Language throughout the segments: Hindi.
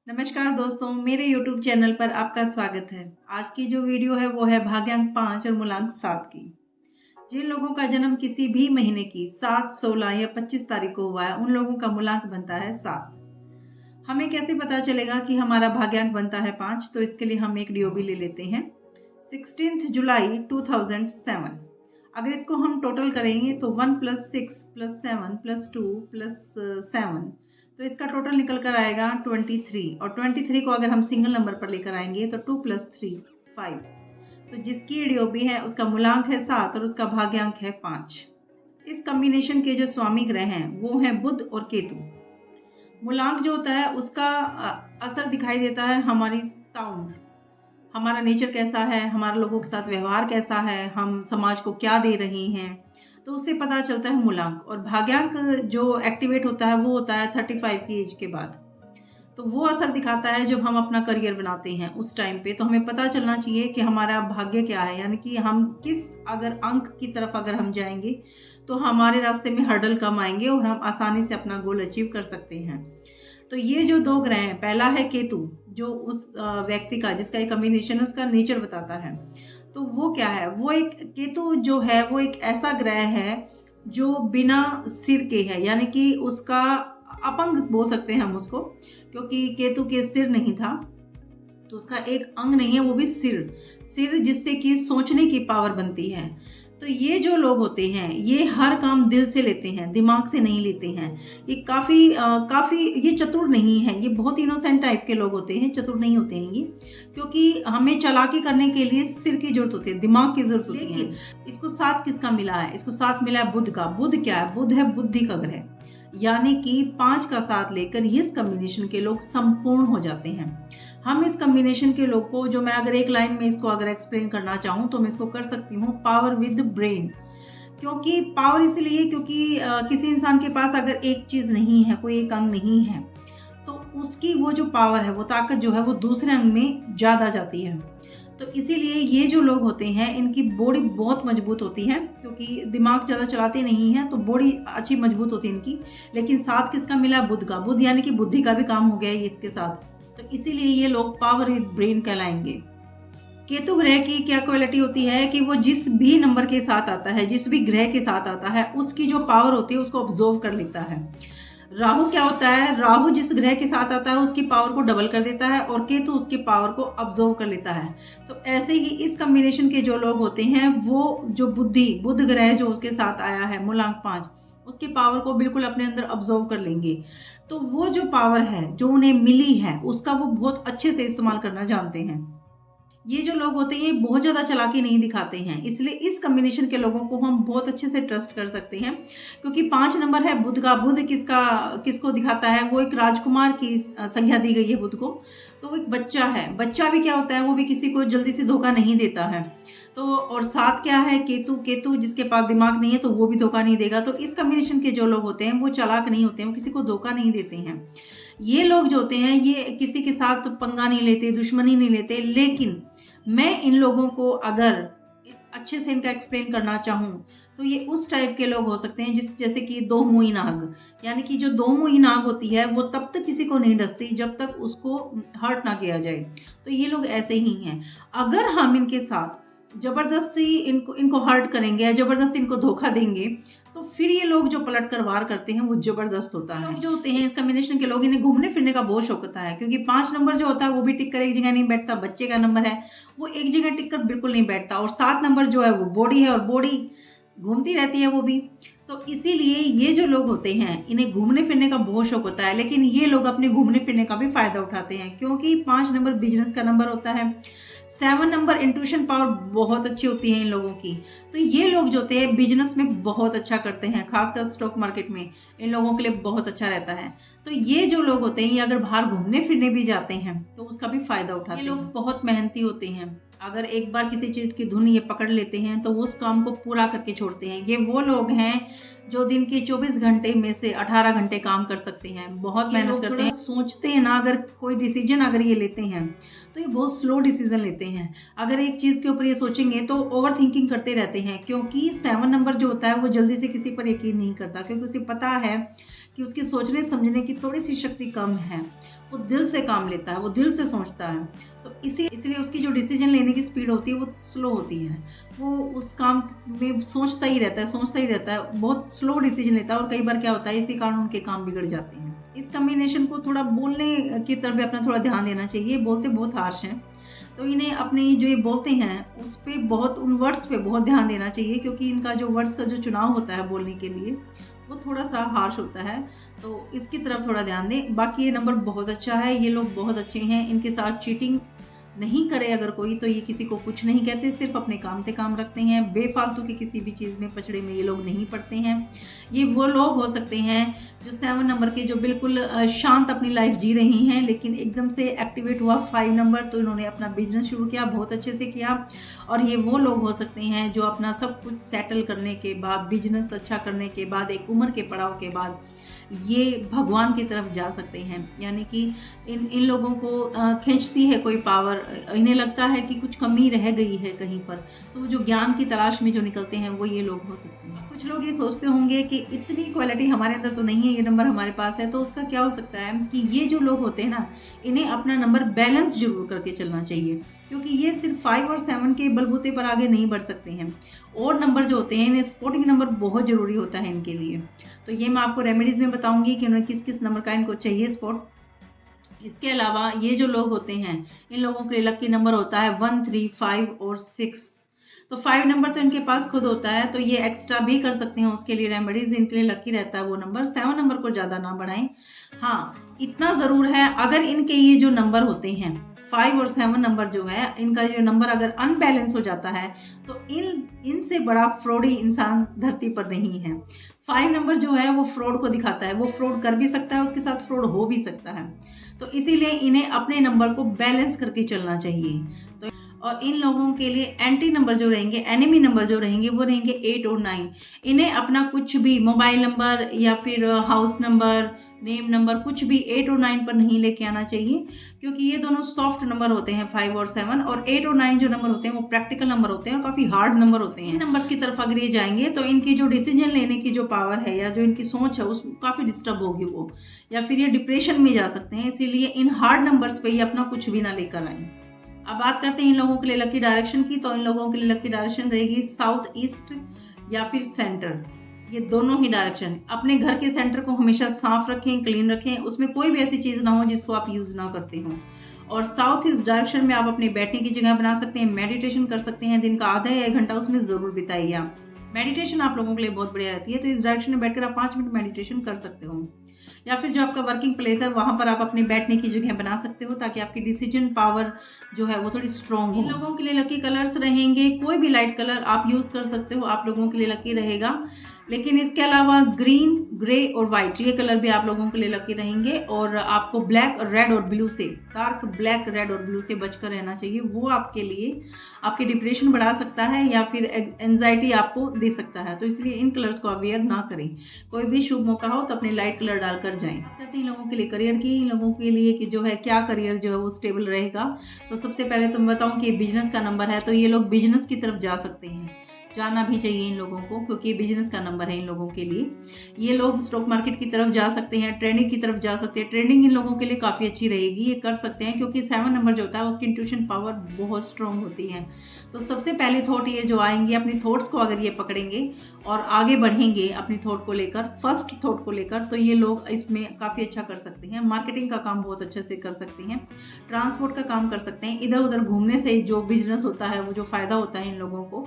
नमस्कार दोस्तों, मेरे YouTube चैनल पर आपका स्वागत है। आज की जो वीडियो है वो है भाग्यांक 5 और मूलांक 7 की। जिन लोगों का जन्म किसी भी महीने की 7, 16 या 25 तारीख को हुआ है, उन लोगों का मूलांक बनता है 7। हमें कैसे पता चलेगा कि हमारा भाग्यांक बनता है 5? तो इसके लिए हम एक डीओबी ले लेते हैं। 16 जुलाई 2007। अगर इसको हम टोटल करेंगे तो 1 + 6 + 7 + 2 + 7, तो इसका टोटल निकल कर आएगा 23। और 23 को अगर हम सिंगल नंबर पर लेकर आएंगे तो 2 + 3 5। तो जिसकी डीओबी है उसका मूलांक है 7 और उसका भाग्यांक है 5। इस कॉम्बिनेशन के जो स्वामी ग्रह हैं वो हैं बुध और केतु। मूलांक जो होता है उसका असर दिखाई देता है हमारी साउंड, हमारा नेचर कैसा है, हमारे लोगों के साथ व्यवहार कैसा है, हम समाज को क्या दे रहे हैं, तो उससे पता चलता है मूलांक। और भाग्यांक जो एक्टिवेट होता है वो होता है 35 की एज के बाद। तो वो असर दिखाता है जब हम अपना करियर बनाते हैं उस टाइम पे। तो हमें पता चलना चाहिए कि हमारा भाग्य क्या है, यानी कि हम किस अगर अंक की तरफ अगर हम जाएंगे तो हमारे रास्ते में हर्डल कम आएंगे और हम आसानी से अपना गोल अचीव कर सकते हैं। तो ये जो दो ग्रह हैं, पहला है केतु जो उस व्यक्ति का जिसका एक कॉम्बिनेशन है उसका नेचर बताता है। तो वो क्या है, वो एक केतु जो है वो एक ऐसा ग्रह है जो बिना सिर के है, यानी कि उसका अपंग बोल सकते हैं हम उसको, क्योंकि केतु के सिर नहीं था तो उसका एक अंग नहीं है, वो भी सिर। सिर जिससे कि सोचने की पावर बनती है। तो ये जो लोग होते हैं ये हर काम दिल से लेते हैं, दिमाग से नहीं लेते हैं। ये काफ़ी ये चतुर नहीं है, ये बहुत इनोसेंट टाइप के लोग होते हैं, चतुर नहीं होते हैं ये। क्योंकि हमें चालाकी करने के लिए सिर की जरूरत होती है, दिमाग की जरूरत होती है। इसको 7 किसका मिला है? इसको 7 मिला है बुध का। बुध क्या है? बुध है बुद्धि का ग्रह, यानी कि 5 का साथ लेकर इस कॉम्बिनेशन के लोग संपूर्ण हो जाते हैं। हम इस कॉम्बिनेशन के लोग को, जो मैं अगर एक लाइन में इसको अगर एक्सप्लेन करना चाहूँ तो मैं इसको कर सकती हूँ पावर विद ब्रेन। क्योंकि पावर इसलिए क्योंकि किसी इंसान के पास अगर एक चीज़ नहीं है, कोई एक अंग नहीं है, तो उसकी वो जो पावर है, वो ताकत जो है वो दूसरे अंग में ज़्यादा जाती है। तो इसीलिए ये जो लोग होते हैं इनकी बॉडी बहुत मजबूत होती है, क्योंकि दिमाग ज़्यादा चलाते नहीं हैं तो बॉडी अच्छी मजबूत होती है इनकी। लेकिन साथ किसका मिला? बुध का। बुध यानी कि बुद्धि का भी काम हो गया है इसके साथ। तो इसीलिए ये लोग पावर विद ब्रेन कहलाएंगे। केतु ग्रह की क्या क्वालिटी होती है कि वो जिस भी नंबर के साथ आता है, जिस भी ग्रह के साथ आता है, उसकी जो पावर होती है उसको ऑब्जर्व कर लेता है। राहु क्या होता है? राहु जिस ग्रह के साथ आता है उसकी पावर को डबल कर देता है और केतु उसकी पावर को ऑब्जर्व कर लेता है। तो ऐसे ही इस कॉम्बिनेशन के जो लोग होते हैं वो जो बुध ग्रह जो उसके साथ आया है मूलांक 5, उसकी पावर को बिल्कुल अपने अंदर ऑब्जर्व कर लेंगे। तो वो जो पावर है जो उन्हें मिली है उसका वो बहुत अच्छे से इस्तेमाल करना जानते हैं। ये जो लोग होते हैं ये बहुत ज़्यादा चालाकी नहीं दिखाते हैं, इसलिए इस कॉम्बिनेशन के लोगों को हम बहुत अच्छे से ट्रस्ट कर सकते हैं। क्योंकि 5 नंबर है बुध का। बुध किसको दिखाता है? वो एक राजकुमार की संज्ञा दी गई है बुध को। तो वो एक बच्चा है। बच्चा भी क्या होता है? वो भी किसी को जल्दी से धोखा नहीं देता है। तो और साथ क्या है? केतु। केतु जिसके पास दिमाग नहीं है तो वो भी धोखा नहीं देगा। तो इस कॉम्बिनेशन के जो लोग होते हैं वो चालाक नहीं होते हैं, वो किसी को धोखा नहीं देते हैं। ये लोग जो होते हैं ये किसी के साथ पंगा नहीं लेते, दुश्मनी नहीं लेते। लेकिन मैं इन लोगों को अगर अच्छे से इनका एक्सप्लेन करना चाहूँ तो ये उस टाइप के लोग हो सकते हैं जैसे कि दो मुई नाग। यानी कि जो दो मुई नाग होती है वो तब तक किसी को नहीं डसती जब तक उसको हर्ट ना किया जाए। तो ये लोग ऐसे ही हैं। अगर हम इनके साथ जबरदस्ती इनको हर्ट करेंगे या जबरदस्ती इनको धोखा देंगे तो फिर ये लोग जो पलट कर वार करते हैं वो जबरदस्त होता है। जो होते हैं इस कॉम्बिनेशन के लोग, इन्हें घूमने फिरने का बहुत शौक होता है। क्योंकि 5 नंबर जो होता है वो भी टिक कर एक जगह नहीं बैठता। बच्चे का नंबर है, वो एक जगह टिक कर बिल्कुल नहीं बैठता। और 7 नंबर जो है वो बॉडी है और बॉडी घूमती रहती है वो भी। तो इसीलिए ये जो लोग होते हैं इन्हें घूमने फिरने का बहुत शौक होता है। लेकिन ये लोग अपने घूमने फिरने का भी फायदा उठाते हैं, क्योंकि 5 नंबर बिजनेस का नंबर होता है। 7 नंबर इंट्यूशन पावर बहुत अच्छी होती है इन लोगों की। तो ये लोग जो होते हैं बिजनेस में बहुत अच्छा करते हैं, खासकर स्टॉक मार्केट में इन लोगों के लिए बहुत अच्छा रहता है। तो ये जो लोग होते हैं ये अगर बाहर घूमने फिरने भी जाते हैं तो उसका भी फायदा उठाते हैं। ये लोग बहुत मेहनती होते हैं। अगर एक बार किसी चीज़ की धुन ये पकड़ लेते हैं तो उस काम को पूरा करके छोड़ते हैं। ये वो लोग हैं जो दिन के 24 घंटे में से 18 घंटे काम कर सकते हैं। बहुत मेहनत करते हैं, सोचते हैं ना, अगर कोई डिसीजन अगर ये लेते हैं तो ये बहुत स्लो डिसीजन लेते हैं। अगर एक चीज़ के ऊपर ये सोचेंगे तो ओवर थिंकिंग करते रहते हैं। क्योंकि 7 नंबर जो होता है वो जल्दी से किसी पर यकीन नहीं करता, क्योंकि उसे पता है कि उसकी सोचने समझने की थोड़ी सी शक्ति कम है। वो दिल से काम लेता है, वो दिल से सोचता है, तो इसलिए उसकी जो डिसीजन लेने की स्पीड होती है वो स्लो होती है। वो उस काम में सोचता ही रहता है, बहुत स्लो डिसीजन लेता है, और कई बार क्या होता है इसी कारण उनके काम बिगड़ जाते हैं। इस कॉम्बिनेशन को थोड़ा बोलने की तरफ भी अपना थोड़ा ध्यान देना चाहिए। बोलते बहुत हार्श हैं, तो इन्हें अपनी जो ये बोलते हैं उस पे बहुत, उन वर्ड्स पे बहुत ध्यान देना चाहिए, क्योंकि इनका जो वर्ड्स का जो चुनाव होता है बोलने के लिए वो थोड़ा सा हार्श होता है, तो इसकी तरफ थोड़ा ध्यान दें। बाकी ये नंबर बहुत अच्छा है, ये लोग बहुत अच्छे हैं। इनके साथ चीटिंग नहीं करे अगर कोई, तो ये किसी को कुछ नहीं कहते, सिर्फ अपने काम से काम रखते हैं। बेफालतू की किसी भी चीज़ में पचड़े में ये लोग नहीं पड़ते हैं। ये वो लोग हो सकते हैं जो 7 नंबर के, जो बिल्कुल शांत अपनी लाइफ जी रही हैं, लेकिन एकदम से एक्टिवेट हुआ 5 नंबर, तो इन्होंने अपना बिजनेस शुरू किया, बहुत अच्छे से किया। और ये वो लोग हो सकते हैं जो अपना सब कुछ सेटल करने के बाद, बिजनेस अच्छा करने के बाद, एक उम्र के पड़ाव के बाद ये भगवान की तरफ जा सकते हैं। यानी कि इन लोगों को खींचती है कोई पावर, इन्हें लगता है कि कुछ कमी रह गई है कहीं पर, तो जो ज्ञान की तलाश में जो निकलते हैं वो ये लोग हो सकते हैं। कुछ लोग ये सोचते होंगे कि इतनी क्वालिटी हमारे अंदर तो नहीं है, ये नंबर हमारे पास है, तो उसका क्या हो सकता है कि ये जो लोग होते हैं ना, इन्हें अपना नंबर बैलेंस जरूर करके चलना चाहिए, क्योंकि ये सिर्फ 5 और 7 के बलबूते पर आगे नहीं बढ़ सकते हैं। और नंबर जो होते हैं, इन्हें स्पोर्टिंग नंबर बहुत ज़रूरी होता है इनके लिए। तो ये मैं आपको रेमेडीज़ में बताऊंगी कि उन्हें किस किस नंबर का इनको चाहिए स्पोर्ट। इसके अलावा ये जो लोग होते हैं, इन लोगों के लिए लकी नंबर होता है 1, 3, 5 और 6। तो 5 नंबर तो इनके पास खुद होता है, तो ये एक्स्ट्रा भी कर सकते हैं, उसके लिए रेमेडीज़ इनके लिए लकी रहता है वो नंबर। 7 नंबर को ज़्यादा ना बढ़ाएं। हाँ, इतना ज़रूर है, अगर इनके ये जो नंबर होते हैं 5 और 7 नंबर जो है, इनका जो नंबर अगर अनबैलेंस हो जाता है, तो इनसे बड़ा फ्रॉडी इंसान धरती पर नहीं है। 5 नंबर जो है वो फ्रॉड को दिखाता है, वो फ्रॉड कर भी सकता है, उसके साथ फ्रॉड हो भी सकता है। तो इसीलिए इन्हें अपने नंबर को बैलेंस करके चलना चाहिए। तो और इन लोगों के लिए एंटी नंबर जो रहेंगे, एनिमी नंबर जो रहेंगे, वो रहेंगे 8 और 9। इन्हें अपना कुछ भी मोबाइल नंबर या फिर हाउस नंबर, नेम नंबर, कुछ भी 8 और 9 पर नहीं लेके आना चाहिए, क्योंकि ये दोनों सॉफ्ट नंबर होते हैं 5 और 7। और 8 और 9 जो नंबर होते हैं वो प्रैक्टिकल नंबर होते हैं और काफ़ी हार्ड नंबर होते हैं। इन नंबर्स की तरफ अगर ये जाएंगे तो इनकी जो डिसीजन लेने की जो पावर है या जो इनकी सोच है, उस काफ़ी डिस्टर्ब होगी वो, या फिर ये डिप्रेशन में जा सकते हैं। इसीलिए इन हार्ड नंबर्स पे ये अपना कुछ भी ना लेकर आए। अब बात करते हैं इन लोगों के लिए लकी डायरेक्शन की। तो इन लोगों के लिए लकी डायरेक्शन रहेगी साउथ ईस्ट या फिर सेंटर, ये दोनों ही डायरेक्शन। अपने घर के सेंटर को हमेशा साफ रखें, क्लीन रखें, उसमें कोई भी ऐसी चीज़ ना हो जिसको आप यूज़ ना करते हो। और साउथ ईस्ट डायरेक्शन में आप अपने बैठने की जगह बना सकते हैं, मेडिटेशन कर सकते हैं। दिन का आधा या 1 घंटा उसमें ज़रूर बिताइए आप। मेडिटेशन आप लोगों के लिए बहुत बढ़िया रहती है, तो इस डायरेक्शन में बैठकर आप 5 मिनट मेडिटेशन कर सकते हो। या फिर जो आपका वर्किंग प्लेस है वहाँ पर आप अपने बैठने की जगह बना सकते हो, ताकि आपकी डिसीजन पावर जो है वो थोड़ी स्ट्रॉन्ग हो। इन लोगों के लिए लकी कलर्स रहेंगे, कोई भी लाइट कलर आप यूज़ कर सकते हो, आप लोगों के लिए लकी रहेगा। लेकिन इसके अलावा ग्रीन, ग्रे और वाइट, ये कलर भी आप लोगों के लिए लकी रहेंगे। और आपको ब्लैक, रेड और ब्लू से, डार्क ब्लैक, रेड और ब्लू से बचकर रहना चाहिए। वो आपके लिए आपकी डिप्रेशन बढ़ा सकता है या फिर एंजाइटी आपको दे सकता है, तो इसलिए इन कलर्स को अवेयर ना करें। कोई भी शुभ मौका हो तो अपने लाइट कलर डालकर जाएं। करते हैं इन लोगों के लिए करियर की। इन लोगों के लिए कि जो है क्या करियर जो है वो स्टेबल रहेगा। तो सबसे पहले तो मैं बताऊँ कि बिजनेस का नंबर है, तो ये लोग बिजनेस की तरफ जा सकते हैं, जाना भी चाहिए इन लोगों को, क्योंकि बिजनेस का नंबर है इन लोगों के लिए। ये लोग स्टॉक मार्केट की तरफ जा सकते हैं, ट्रेडिंग की तरफ जा सकते हैं। ट्रेडिंग इन लोगों के लिए काफ़ी अच्छी रहेगी, ये कर सकते हैं, क्योंकि 7 नंबर जो होता है उसकी इंट्यूशन पावर बहुत स्ट्रॉन्ग होती है। तो सबसे पहले थॉट ये जो आएंगे, अपनी थॉट्स को अगर ये पकड़ेंगे और आगे बढ़ेंगे अपनी थॉट को लेकर, फर्स्ट थॉट को लेकर, तो ये लोग इसमें काफ़ी अच्छा कर सकते हैं। मार्केटिंग का काम बहुत अच्छे से कर सकते हैं, ट्रांसपोर्ट का काम कर सकते हैं। इधर उधर घूमने से जो बिजनेस होता है, वो जो फ़ायदा होता है इन लोगों को,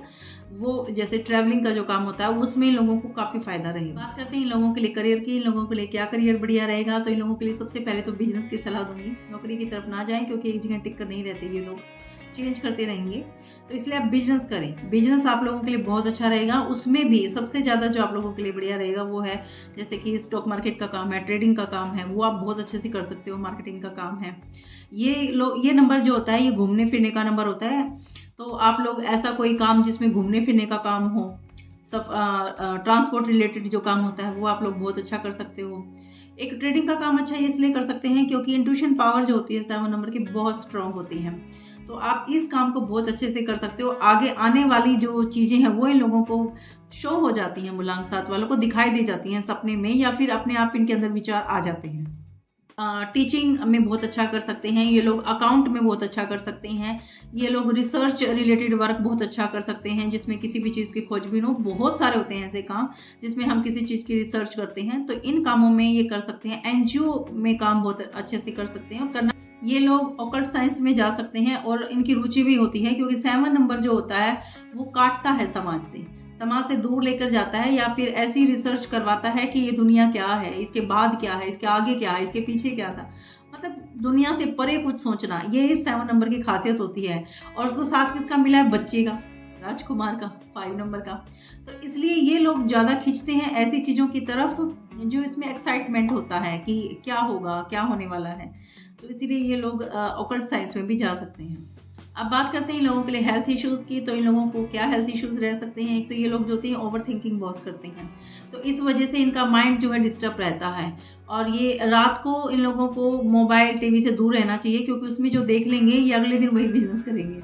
वो जैसे ट्रैवलिंग का जो काम होता है उसमें इन लोगों को काफ़ी फायदा रहेगा। बात करते हैं इन लोगों के लिए करियर की। इन लोगों के लिए क्या करियर बढ़िया रहेगा, तो इन लोगों के लिए सबसे पहले तो बिजनेस की सलाह दूंगी। नौकरी की तरफ ना जाएं, क्योंकि एक जगह टिक कर नहीं रहते, ये लोग चेंज करते रहेंगे। तो इसलिए आप बिजनेस करें, बिजनेस आप लोगों के लिए बहुत अच्छा रहेगा। उसमें भी सबसे ज़्यादा जो आप लोगों के लिए बढ़िया रहेगा वो है जैसे कि स्टॉक मार्केट का काम है, ट्रेडिंग का काम है, वो आप बहुत अच्छे से कर सकते हो। मार्केटिंग का काम है, ये नंबर जो होता है ये घूमने फिरने का नंबर होता है। तो आप लोग ऐसा कोई काम जिसमें घूमने फिरने का काम हो, सब ट्रांसपोर्ट रिलेटेड जो काम होता है वो आप लोग बहुत अच्छा कर सकते हो। एक ट्रेडिंग का काम अच्छा इसलिए कर सकते हैं क्योंकि इंट्यूशन पावर जो होती है 7 नंबर की बहुत स्ट्रांग होती है। तो आप इस काम को बहुत अच्छे से कर सकते हो। आगे आने वाली जो चीज़ें हैं वो इन लोगों को शो हो जाती हैं, मूलांक 7 वालों को दिखाई दे जाती हैं सपने में, या फिर अपने आप इनके अंदर विचार आ जाते हैं। टीचिंग में बहुत अच्छा कर सकते हैं ये लोग, अकाउंट में बहुत अच्छा कर सकते हैं ये लोग, रिसर्च रिलेटेड वर्क बहुत अच्छा कर सकते हैं जिसमें किसी भी चीज़ की खोजबीन हो। बहुत सारे होते हैं ऐसे काम जिसमें हम किसी चीज़ की रिसर्च करते हैं, तो इन कामों में ये कर सकते हैं। एनजीओ में काम बहुत अच्छे से कर सकते हैं और करना। ये लोग ऑकल्ट साइंस में जा सकते हैं और इनकी रुचि भी होती है, क्योंकि 7 नंबर जो होता है वो काटता है समाज से दूर लेकर जाता है, या फिर ऐसी रिसर्च करवाता है कि ये दुनिया क्या है, इसके बाद क्या है, इसके आगे क्या है, इसके पीछे क्या था, मतलब दुनिया से परे कुछ सोचना, ये इस 7 नंबर की खासियत होती है। और उसको साथ किसका मिला है? बच्चे का, राजकुमार का, 5 नंबर का। तो इसलिए ये लोग ज़्यादा खींचते हैं ऐसी चीज़ों की तरफ जो इसमें एक्साइटमेंट होता है कि क्या होगा, क्या होने वाला है। तो इसीलिए ये लोग ऑकल्ट साइंस में भी जा सकते हैं। अब बात करते हैं इन लोगों के लिए हेल्थ इश्यूज़ की। तो इन लोगों को क्या हेल्थ इश्यूज़ रह सकते हैं? एक तो ये लोग जो होते हैं ओवर थिंकिंग बहुत करते हैं, तो इस वजह से इनका माइंड जो है डिस्टर्ब रहता है। और ये रात को इन लोगों को मोबाइल टीवी से दूर रहना चाहिए, क्योंकि उसमें जो देख लेंगे ये अगले दिन वही बिजनेस करेंगे।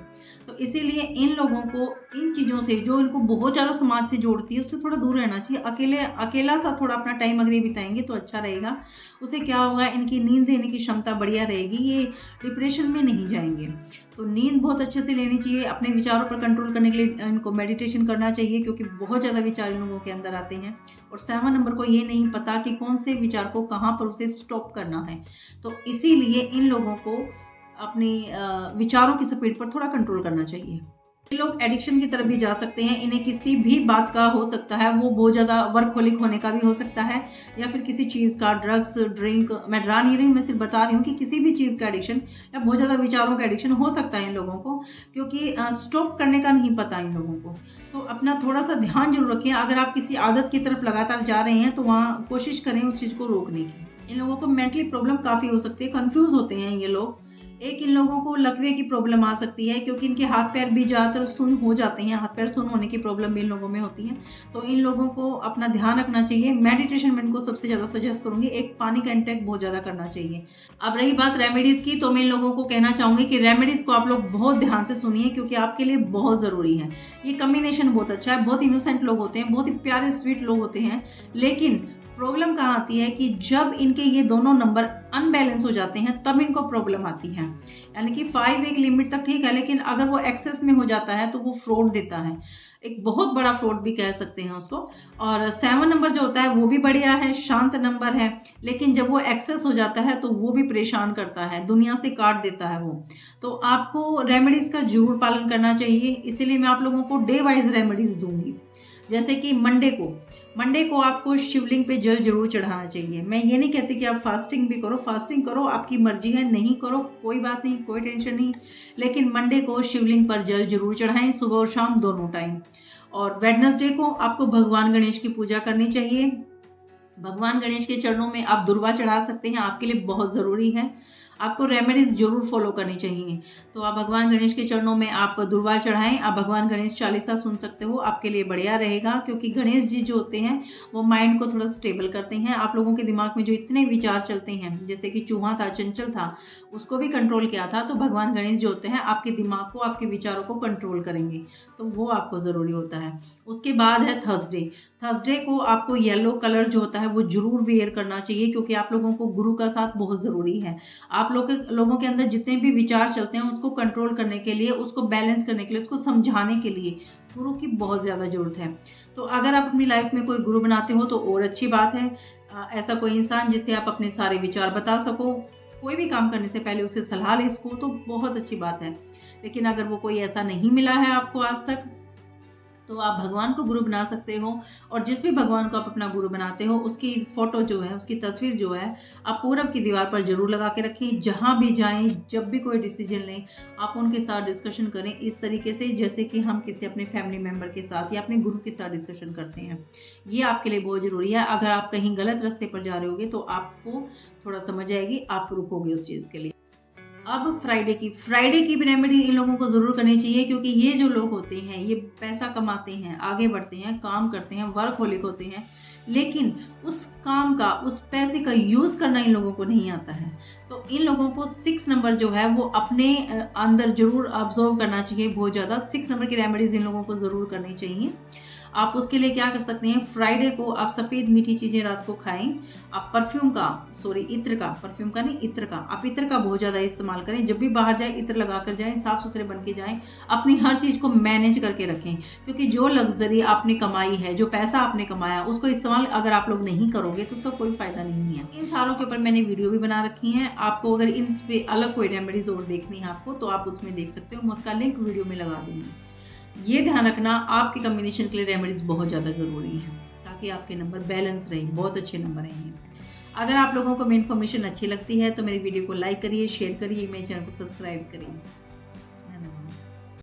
तो इसीलिए इन लोगों को इन चीज़ों से जो इनको बहुत ज़्यादा समाज से जोड़ती है उससे थोड़ा दूर रहना चाहिए। अकेला सा थोड़ा अपना टाइम अगर ये बिताएंगे तो अच्छा रहेगा। उससे क्या होगा, इनकी नींद लेने की क्षमता बढ़िया रहेगी, ये डिप्रेशन में नहीं जाएंगे। तो नींद बहुत अच्छे से लेनी चाहिए। अपने विचारों पर कंट्रोल करने के लिए इनको मेडिटेशन करना चाहिए, क्योंकि बहुत ज़्यादा विचार इन लोगों के अंदर आते हैं। और 7 नंबर को ये नहीं पता कि कौन से विचार को कहाँ पर उसे स्टॉप करना है। तो इसीलिए इन लोगों को अपनी विचारों की स्पीड पर थोड़ा कंट्रोल करना चाहिए। ये लोग एडिक्शन की तरफ भी जा सकते हैं। इन्हें किसी भी बात का हो सकता है, वो बहुत ज़्यादा वर्कहोलिक होने का भी हो सकता है, या फिर किसी चीज़ का, ड्रग्स, ड्रिंक, मैं डरा नहीं रही हूँ, मैं सिर्फ बता रही हूँ कि किसी भी चीज़ का एडिक्शन या बहुत ज़्यादा विचारों का एडिक्शन हो सकता है इन लोगों को, क्योंकि स्टॉप करने का नहीं पता इन लोगों को। तो अपना थोड़ा सा ध्यान जरूर रखें। अगर आप किसी आदत की तरफ लगातार जा रहे हैं तो वहाँ कोशिश करें उस चीज़ को रोकने की। इन लोगों को मेंटली प्रॉब्लम काफ़ी हो सकती है, कंफ्यूज होते हैं ये लोग। एक इन लोगों को लकवे की प्रॉब्लम आ सकती है, क्योंकि इनके हाथ पैर भी ज़्यादातर सुन्न हो जाते हैं, हाथ पैर सुन्न होने की प्रॉब्लम भी इन लोगों में होती है। तो इन लोगों को अपना ध्यान रखना चाहिए। मेडिटेशन में इनको सबसे ज़्यादा सजेस्ट करूँगी, एक पानी का इंटेक बहुत ज़्यादा करना चाहिए। अब रही बात रेमेडीज़ की, तो मैं इन लोगों को कहना चाहूँगी कि रेमेडीज़ को आप लोग बहुत ध्यान से सुनिए, क्योंकि आपके लिए बहुत ज़रूरी है। ये कम्बिनेशन बहुत अच्छा है। बहुत इनोसेंट लोग होते हैं, बहुत ही प्यारे स्वीट लोग होते हैं, लेकिन प्रॉब्लम कहाँ आती है कि जब इनके ये दोनों नंबर अनबैलेंस हो जाते हैं तब इनको प्रॉब्लम आती है। यानी कि 5 एक लिमिट तक ठीक है, लेकिन अगर वो एक्सेस में हो जाता है तो वो फ्रॉड देता है, एक बहुत बड़ा फ्रॉड भी कह सकते हैं उसको। और 7 नंबर जो होता है वो भी बढ़िया है, शांत नंबर है, लेकिन जब वो एक्सेस हो जाता है तो वो भी परेशान करता है, दुनिया से काट देता है वो। तो आपको रेमेडीज़ का जरूर पालन करना चाहिए। इसीलिए मैं आप लोगों को डे वाइज रेमेडीज़ दूंगी। जैसे कि मंडे को आपको शिवलिंग पे जल जरूर चढ़ाना चाहिए। मैं ये नहीं कहती कि आप फास्टिंग भी करो, फास्टिंग करो, आपकी मर्जी है, नहीं करो कोई बात नहीं, कोई टेंशन नहीं, लेकिन मंडे को शिवलिंग पर जल जरूर चढ़ाएं, सुबह और शाम दोनों टाइम। और वेडनेसडे को आपको भगवान गणेश की पूजा करनी चाहिए। भगवान गणेश के चरणों में आप दुर्वा चढ़ा सकते हैं, आपके लिए बहुत ज़रूरी है। आपको रेमेडीज जरूर फॉलो करनी चाहिए। तो आप भगवान गणेश के चरणों में आप दुर्वा चढ़ाएं, आप भगवान गणेश चालीसा सुन सकते हो, आपके लिए बढ़िया रहेगा। क्योंकि गणेश जी जो होते हैं वो माइंड को थोड़ा स्टेबल करते हैं। आप लोगों के दिमाग में जो इतने विचार चलते हैं, जैसे कि चूहा था, चंचल था, उसको भी कंट्रोल किया था, तो भगवान गणेश जो होते हैं आपके दिमाग को, आपके विचारों को कंट्रोल करेंगे, तो वो आपको ज़रूरी होता है। उसके बाद है थर्सडे को आपको येलो कलर जो होता है वो जरूर वेयर करना चाहिए, क्योंकि आप लोगों को गुरु का साथ बहुत ज़रूरी है। आप लोगों के अंदर जितने भी विचार चलते हैं उसको कंट्रोल करने के लिए, उसको बैलेंस करने के लिए, उसको समझाने के लिए गुरु की बहुत ज़्यादा ज़रूरत है। तो अगर आप अपनी लाइफ में कोई गुरु बनाते हो तो और अच्छी बात है। ऐसा कोई इंसान जिससे आप अपने सारे विचार बता सको, कोई भी काम करने से पहले उससे सलाह ले सको, तो बहुत अच्छी बात है। लेकिन अगर वो कोई ऐसा नहीं मिला है आपको आज तक, तो आप भगवान को गुरु बना सकते हो। और जिस भी भगवान को आप अपना गुरु बनाते हो उसकी फ़ोटो जो है, उसकी तस्वीर जो है, आप पूरब की दीवार पर जरूर लगा के रखें। जहाँ भी जाएं, जब भी कोई डिसीजन लें, आप उनके साथ डिस्कशन करें इस तरीके से जैसे कि हम किसी अपने फैमिली मेम्बर के साथ या अपने गुरु के साथ डिस्कशन करते हैं। ये आपके लिए बहुत ज़रूरी है। अगर आप कहीं गलत रास्ते पर जा रहे होगे तो आपको थोड़ा समझ आएगी, आप रुकोगे उस चीज़ के लिए। अब फ्राइडे की भी रेमेडी इन लोगों को ज़रूर करनी चाहिए, क्योंकि ये जो लोग होते हैं ये पैसा कमाते हैं, आगे बढ़ते हैं, काम करते हैं, वर्कहोलिक होते हैं, लेकिन उस काम का, उस पैसे का यूज़ करना इन लोगों को नहीं आता है। तो इन लोगों को 6 नंबर जो है वो अपने अंदर ज़रूर ऑब्ज़र्व करना चाहिए बहुत ज़्यादा। 6 नंबर की रेमेडीज़ इन लोगों को ज़रूर करनी चाहिए। आप उसके लिए क्या कर सकते हैं, फ्राइडे को आप सफ़ेद मीठी चीज़ें रात को खाएँ। आप इत्र का, परफ्यूम का नहीं, इत्र का, आप इत्र का बहुत ज़्यादा इस्तेमाल करें। जब भी बाहर जाएँ इत्र लगा कर जाएँ, साफ-सुथरे बन के जाएँ। अपनी हर चीज़ को मैनेज करके रखें, क्योंकि जो लग्ज़री आपने कमाई है, जो पैसा आपने कमाया, उसको इस्तेमाल अगर आप लोग नहीं करोगे तो उसका कोई फ़ायदा नहीं है। इन सारों के ऊपर मैंने वीडियो भी बना रखी हैं। आपको अगर इन पे अलग कोई रेमेडीज़ और देखनी है आपको, तो आप उसमें देख सकते हो। मैं उसका लिंक वीडियो में लगा दूँगी। ये ध्यान रखना, आपके कॉम्बिनेशन के लिए रेमेडीज़ बहुत ज़्यादा ज़रूरी है, ताकि आपके नंबर बैलेंस रहे, बहुत अच्छे नंबर रहेंगे। अगर आप लोगों को मेरी इन्फॉर्मेशन अच्छी लगती है तो मेरी वीडियो को लाइक करिए, शेयर करिए, मेरे चैनल को सब्सक्राइब करिए।